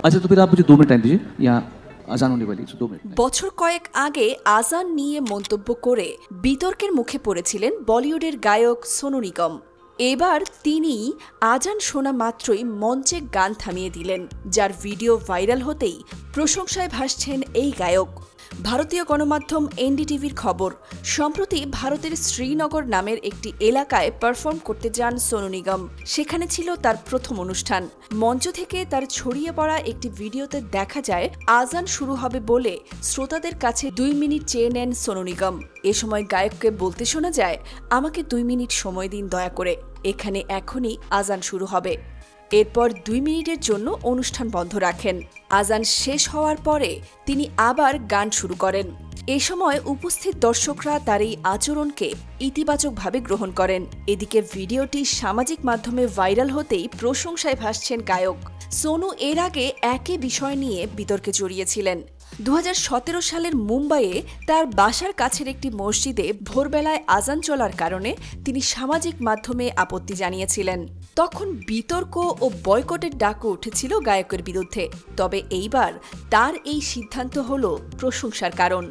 अच्छा, तो फिर आप मुझे 2 मिनट टाइम दीजिए, यहाँ अजान होने वाली है, 2 मिनट। বছর কয়েক আগে আজান নিয়ে মন্তব্য করে বিতর্কের মুখে পড়েছিলেন বলিউডের গায়ক সোনু নিগম। এবার তিনি আজান শোনা মাত্রই মঞ্চে গান থামিয়ে দিলেন, যার ভিডিও ভাইরাল হতেই প্রশংসায় ভাসছেন এই গায়ক। ভারতীয় গণমাধ্যম এনডিটিভির খবর, সম্প্রতি ভারতের শ্রীনগর নামের একটি এলাকায় পারফর্ম করতে যান সোনু নিগম। সেখানে ছিল তার প্রথম অনুষ্ঠান। মঞ্চ থেকে তার ছড়িয়ে পড়া একটি ভিডিওতে দেখা যায় আজান শুরু হবে বলে শ্রোতাদের কাছে 2 মিনিট চেয়ে নেন সোনু নিগম। এ সময় গায়ককে বলতে শোনা যায়, আমাকে 2 মিনিট সময় দিন দয়া করে, এখানে এখনই আজান শুরু হবে। এরপর 2 মিনিটের জন্য অনুষ্ঠান বন্ধ রাখেন। আজান শেষ হওয়ার পরে তিনি আবার গান শুরু করেন। এ সময় উপস্থিত দর্শকরা তার এই আচরণকে ইতিবাচকভাবে গ্রহণ করেন। এদিকে ভিডিওটি সামাজিক মাধ্যমে ভাইরাল হতেই প্রশংসায় ভাসছেন গায়ক। সোনু এর আগে একই বিষয় নিয়ে বিতর্কে জড়িয়েছিলেন। 2017 সালের মুম্বাইয়ে তার বাসার কাছের একটি মসজিদে ভোরবেলায় আজান চলার কারণে তিনি সামাজিক মাধ্যমে আপত্তি জানিয়েছিলেন। তখন বিতর্ক ও বয়কটের ডাকও উঠেছিল গায়কের বিরুদ্ধে। তবে এইবার তার এই সিদ্ধান্ত হল প্রশংসার কারণ।